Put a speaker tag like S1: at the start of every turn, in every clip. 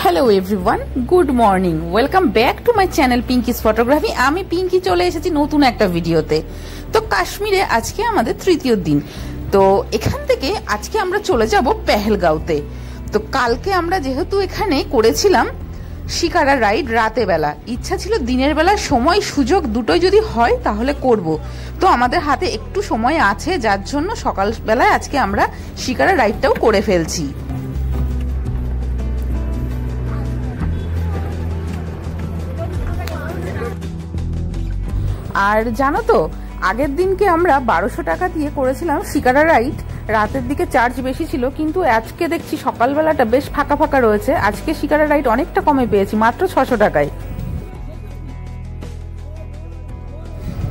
S1: Hello everyone, good morning, welcome back to my channel Pinki's photography. আমি পিঙ্কি চলে এসেছি নতুন একটা ভিডিওতে। তো কাশ্মীরে আজকে আমাদের তৃতীয় দিন। তো এখান থেকে আজকে আমরা চলে যাব পেহেলগাঁওতে। তো কালকে আমরা যেহেতু এখানে করেছিলাম শিকারা রাইড রাতে বেলা, ইচ্ছা ছিল দিনের বেলা সময় সুযোগ দুটোই যদি হয় তাহলে করব। তো আমাদের হাতে একটু সময় আছে, যার জন্য সকালবেলায় আজকে আমরা শিকারা রাইডটাও করে ফেলছি। আর জানো তো, আগের দিনকে আমরা 1200 টাকা দিয়ে করেছিলাম শিকারা রাইড। রাতের দিকে চার্জ বেশি ছিল, কিন্তু আজকে দেখছি সকালবেলাটা বেশ ফাঁকা ফাঁকা রয়েছে। আজকে শিকারা রাইড অনেকটা কমে পেয়েছি, মাত্র 600 টাকায়।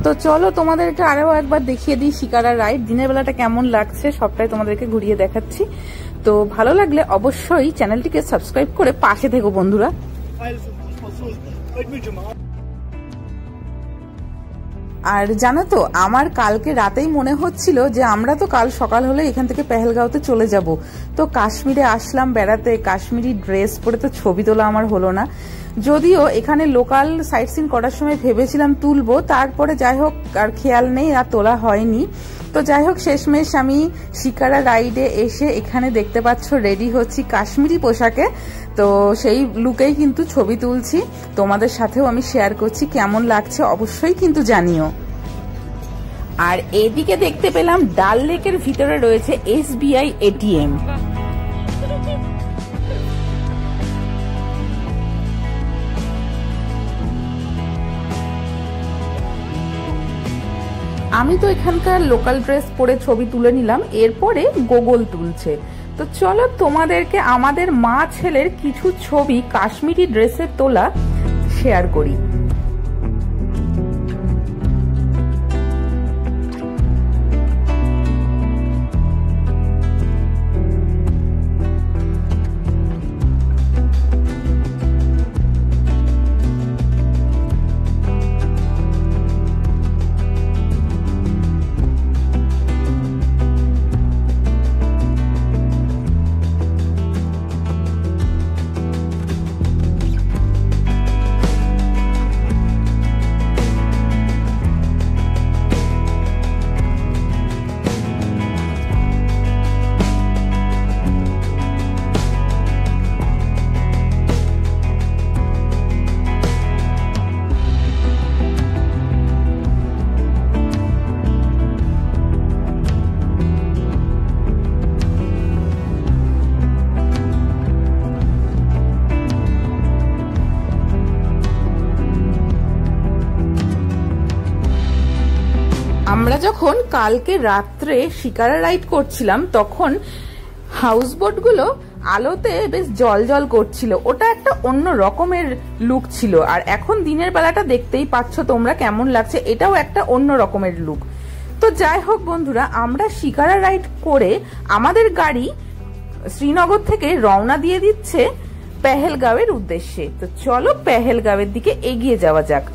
S1: তো চলো তোমাদেরকে আরো একবার দেখিয়ে দিই শিকারা রাইড দিনের বেলাটা কেমন লাগছে, সবটাই তোমাদেরকে ঘুরিয়ে দেখাচ্ছি। তো ভালো লাগলে অবশ্যই চ্যানেলটিকে সাবস্ক্রাইব করে পাশে থেকো বন্ধুরা। আর জানো তো, আমার কালকে রাতেই মনে হচ্ছিল যে আমরা তো কাল সকাল হলে এখান থেকে পেহেলগাঁওতে চলে যাব। তো কাশ্মীরে আসলাম বেড়াতে, কাশ্মীরি ড্রেস পরে তো ছবি তোলা আমার হলো না। যদিও এখানে লোকাল সাইট সিন করার সময় ভেবেছিলাম তুলবো, তারপরে যাই হোক আর খেয়াল নেই, আর তোলা হয়নি। তো যাই হোক শেষমেশ আমি শিকারা রাইডে এসে এখানে দেখতে পাচ্ছ রেডি হচ্ছি কাশ্মীরি পোশাকে। তো সেই লুকেই কিন্তু ছবি তুলছি, তোমাদের সাথেও আমি শেয়ার করছি। কেমন লাগছে অবশ্যই কিন্তু জানিও। আর এদিকে দেখতে পেলাম ডাল লেকের ভিতরে রয়েছে SBI ATM। আমি তো এখানকার লোকাল ড্রেস পরে ছবি তুলে নিলাম, এরপরে গুগল তুলছে। তো চলো তোমাদেরকে আমাদের মা ছেলের কিছু ছবি কাশ্মীরি ড্রেসের তোলা শেয়ার করি। আমরা যখন কালকে রাত্রে শিকারা রাইড করছিলাম, তখন হাউসবোট গুলো আলোতে বেশ জল জল করছিল, ওটা একটা অন্য রকমের লুক ছিল। আর এখন দিনের বেলাটা দেখতেই পাচ্ছ তোমরা কেমন লাগছে, এটাও একটা অন্য রকমের লুক। তো যাই হোক বন্ধুরা, আমরা শিকারা রাইড করে আমাদের গাড়ি শ্রীনগর থেকে রওনা দিয়ে দিচ্ছে পেহেলগাঁওয়ের উদ্দেশ্যে। তো চলো পেহেলগাঁওয়ের দিকে এগিয়ে যাওয়া যাক।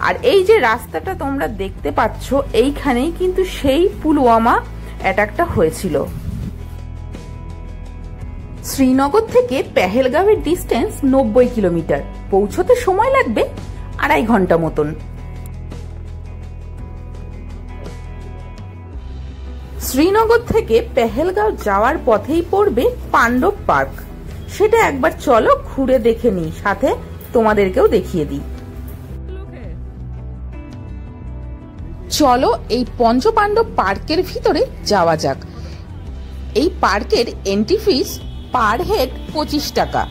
S1: আর এই যে রাস্তাটা তোমরা দেখতে পাচ্ছ, এইখানেই কিন্তু সেই পুলওয়ামা অ্যাটাকটা হয়েছিল। শ্রীনগর থেকে পেহেলগাঁওয়ের ডিস্টেন্স 90 কিলোমিটার, পৌঁছতে সময় লাগবে 2.5 ঘন্টা মতন। শ্রীনগর থেকে পেহেলগাঁও যাওয়ার পথেই পড়বে পাণ্ডব পার্ক, সেটা একবার চলো ঘুরে দেখে নিই, সাথে তোমাদেরকেও দেখিয়ে দিই। চলো এই পঞ্চপাণ্ডব পার্কের ভিতরে যাওয়া যাক। এই পার্কের এন্ট্রি ফিস পার হেড 25 টাকা।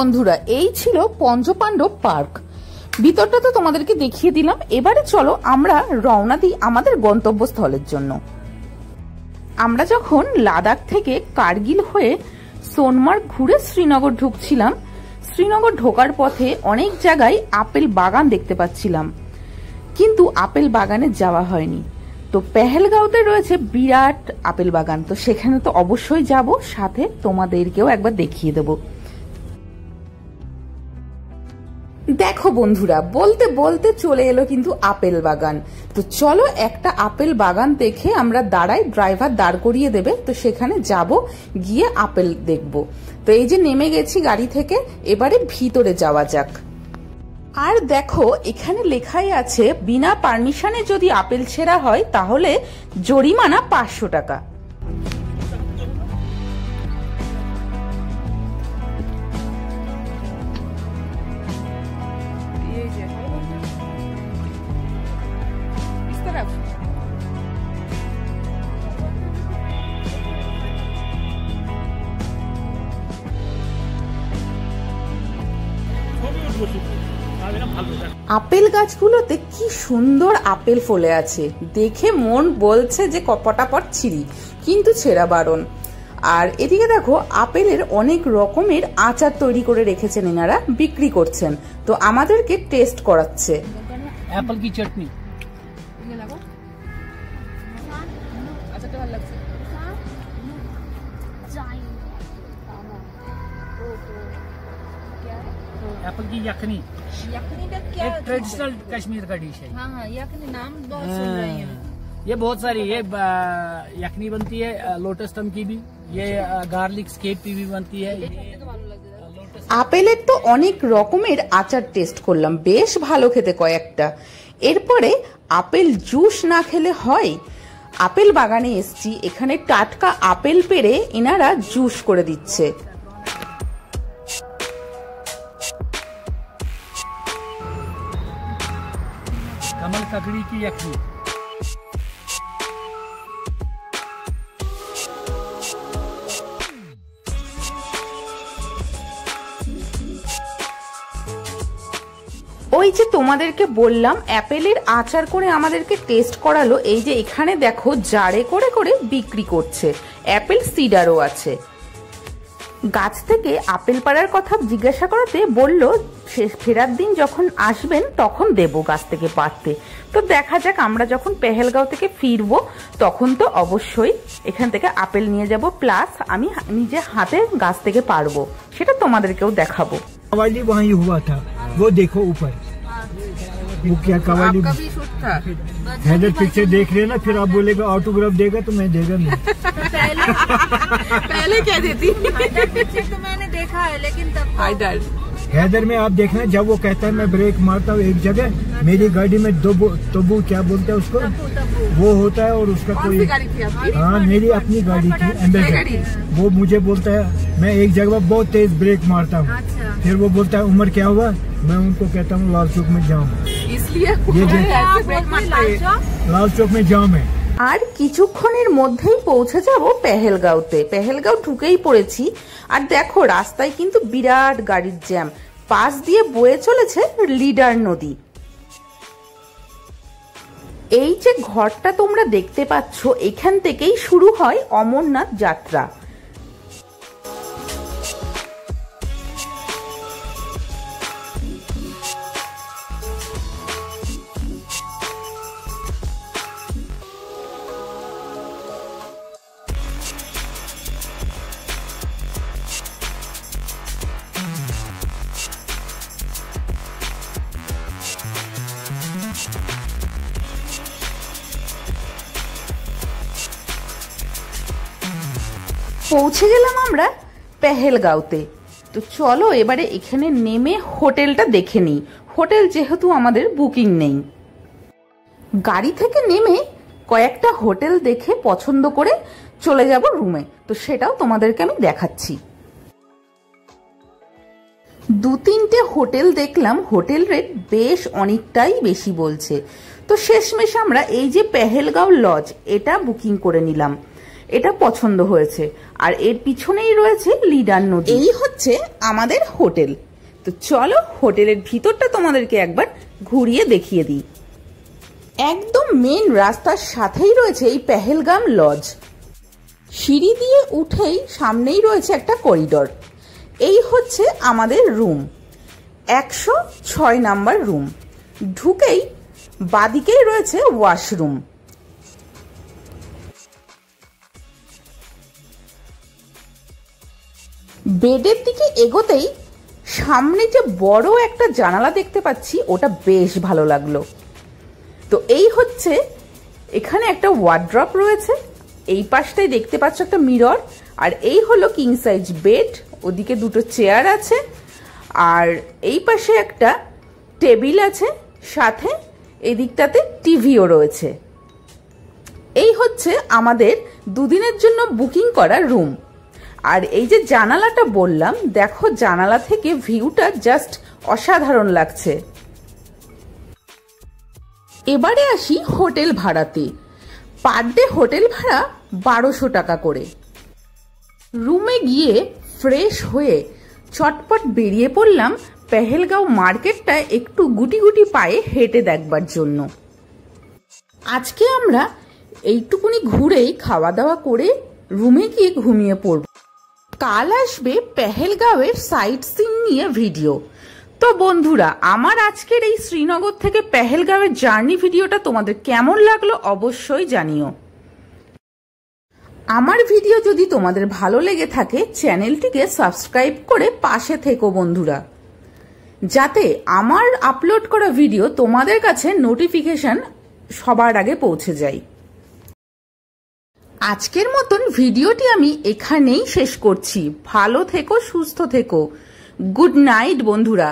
S1: বন্ধুরা, এই ছিল পঞ্চপাণ্ডব পার্ক। ভিতরটা তো তোমাদেরকে দেখিয়ে দিলাম, এবারে চলো আমরা রওনা দিই আমাদের গন্তব্যস্থলের জন্য। আমরা যখন লাদাখ থেকে কার্গিল হয়ে সোনমার্গ ঘুরে শ্রীনগর ঢুকছিলাম, শ্রীনগর ঢোকার পথে অনেক জায়গায় আপেল বাগান দেখতে পাচ্ছিলাম, কিন্তু আপেল বাগানে যাওয়া হয়নি। তো পেহেলগাঁওতে রয়েছে বিরাট আপেল বাগান, তো সেখানে তো অবশ্যই যাব, সাথে তোমাদেরকেও একবার দেখিয়ে দেব। দেখো বন্ধুরা, বলতে বলতে চলে এলো কিন্তু আপেল বাগান। তো চলো একটা আপেল বাগান দেখে আমরা দাঁড়াই, ড্রাইভার দাঁড় করিয়ে দেবে, তো সেখানে যাব, গিয়ে আপেল দেখব। তো এই যে নেমে গেছি গাড়ি থেকে, এবারে ভিতরে যাওয়া যাক। আর দেখো এখানে লেখাই আছে বিনা পারমিশনে যদি আপেল ছেঁড়া হয় তাহলে জরিমানা 500 টাকা। আপেল গাছগুলোতে কি সুন্দর আপেল ফলে আছে, দেখে মন বলছে যে পটাপট ছিঁড়ি, কিন্তু ছেঁড়া বারণ। আর এদিকে দেখো আপেলের অনেক রকমের আচার তৈরি করে রেখেছেন এনারা, বিক্রি করছেন। তো আমাদেরকে টেস্ট করাচ্ছে।
S2: অ্যাপল কি চাটনি, एप्पल की यखनी। यखनी का क्या? एक ट्रेडिशनल कश्मीर का डिश है। हाँ हाँ, यखनी नाम बहुत सुन रहे हैं। ये बहुत सारी, ये यखनी बनती है लोटस टम की भी, ये गार्लिक स्केप की भी बनती है।
S1: আপেলের তো অনেক রকমের আচার টেস্ট করলাম, বেশ ভালো খেতে কয়েকটা। এরপরে আপেল জুস না খেলে হয়, আপেল বাগানে এসছি, এখানে টাটকা আপেল পেড়ে এনারা জুস করে দিচ্ছে।
S2: कमल ककड़ी की यखनी।
S1: ওই যে তোমাদেরকে বললাম অ্যাপেলের আচার করে আমাদেরকে টেস্ট করালো। এই যে এখানে দেখো জারে করে করে বিক্রি করছে, অ্যাপেল সিডারও আছে। গাছ থেকে আপেল পাড়ার কথা জিজ্ঞাসা করাতে বলল ফেরার দিন যখন আসবেন তখন দেব গাছ থেকে পাড়তে। তো দেখা যাক, আমরা যখন পেহেলগাঁও থেকে ফিরবো তখন তো অবশ্যই এখান থেকে আপেল নিয়ে যাব, প্লাস আমি নিজে হাতে গাছ থেকে পারবো, সেটা তোমাদেরকেও দেখাবো।
S3: कव्वाली वहीं हुआ था, वो देखो ऊपर, वो क्या कव्वाली। हैदर पिक्चर देख रहे ना, फिर आप बोलेगा ऑटोग्राफ देगा तो मैं देगा नहीं।
S1: पहले क्या देती?
S4: तो मैंने देखा है, लेकिन तब
S3: हैदर में आप देखना, जब वो कहता है मैं ब्रेक मारता हूँ एक जगह, मेरी गाड़ी में तब्बू क्या बोलते हैं उसको, वो होता है, और उसका कोई, हाँ मेरी अपनी गाड़ी थी एम्बेसडर, वो मुझे बोलता है मैं एक जगह बहुत तेज ब्रेक मारता हूँ, फिर वो बोलता है उम्र क्या हुआ, मैं उनको कहता हूँ लाल चौक में जाम,
S1: इसलिए
S3: लाल चौक में जाम है।
S1: আর কিছুক্ষণের মধ্যেই পৌঁছে যাব পেহেলগাঁওতে। পেহেলগাঁও ঢুকেই পড়েছি, আর দেখো রাস্তায় কিন্তু বিরাট গাড়ির জ্যাম, পাশ দিয়ে বয়ে চলেছে লিডার নদী। এই যে ঘরটা তোমরা দেখতে পাচ্ছ, এখান থেকেই শুরু হয় অমরনাথ যাত্রা। পৌঁছে গেলাম আমরা পেহেলগাঁওতে। তো চলো এবারে এখানে নেমে হোটেলটা দেখে নিই, হোটেল যেহেতু আমাদের বুকিং নেই। গাড়ি থেকে নেমে কয়েকটা হোটেল দেখে পছন্দ করে চলে যাব রুমে, তো সেটাও তোমাদেরকে আমি দেখাচ্ছি। 2-3টে হোটেল দেখলাম, হোটেল রেট বেশ অনেকটাই বেশি বলছে। তো শেষমেশ আমরা এই যে পেহেলগাঁও লজ, এটা বুকিং করে নিলাম, এটা পছন্দ হয়েছে। আর এর পিছনেই রয়েছে লিডার নদী। এই হচ্ছে আমাদের হোটেল। তো চলো হোটেলের ভিতরটা তোমাদেরকে একবার ঘুরিয়ে দেখিয়ে দিই। একদম মেন রাস্তার সাথেই রয়েছে এই পেহেলগাম লজ। সিঁড়ি দিয়ে উঠেই সামনেই রয়েছে একটা করিডোর। এই হচ্ছে আমাদের রুম, 106 নাম্বার রুম। ঢুকেই বাদিকেই রয়েছে ওয়াশরুম। বেডের দিকে এগোতেই সামনে যে বড় একটা জানালা দেখতে পাচ্ছি, ওটা বেশ ভালো লাগলো। তো এই হচ্ছে, এখানে একটা ওয়ার্ড্রপ রয়েছে, এই পাশটাই দেখতে পাচ্ছ একটা মিরর, আর এই হলো কিং সাইজ বেড, ওদিকে দুটো চেয়ার আছে, আর এই পাশে একটা টেবিল আছে, সাথে এদিকটাতে টিভিও রয়েছে। এই হচ্ছে আমাদের দুদিনের জন্য বুকিং করা রুম। আর এই যে জানালাটা বললাম, দেখো জানালা থেকে ভিউটা জাস্ট অসাধারণ লাগছে। এবারে আসি হোটেল ভাড়াতে। পার ডে হোটেল ভাড়া 1200 টাকা করে। রুমে গিয়ে ফ্রেশ হয়ে চটপট বেরিয়ে পড়লাম পেহেলগাঁও মার্কেটটা একটু গুটি গুটি পায়ে হেঁটে দেখবার জন্য। আজকে আমরা এইটুকুনি ঘুরেই খাওয়া দাওয়া করে রুমে গিয়ে ঘুমিয়ে পড়ব। কাল আসবে পেহেলগাঁওয়ের সাইট সিন নিয়ে ভিডিও। তো বন্ধুরা, আমার আজকের এই শ্রীনগর থেকে পেহেলগাঁওয়ের জার্নি ভিডিওটা তোমাদের কেমন লাগলো অবশ্যই জানিও। আমার ভিডিও যদি তোমাদের ভালো লেগে থাকে, চ্যানেলটিকে সাবস্ক্রাইব করে পাশে থেকো বন্ধুরা, যাতে আমার আপলোড করা ভিডিও তোমাদের কাছে নোটিফিকেশন সবার আগে পৌঁছে যায়। আজকের মতন ভিডিওটি আমি এখানেই শেষ করছি। ভালো থেকো, সুস্থ থেকো। গুড নাইট বন্ধুরা।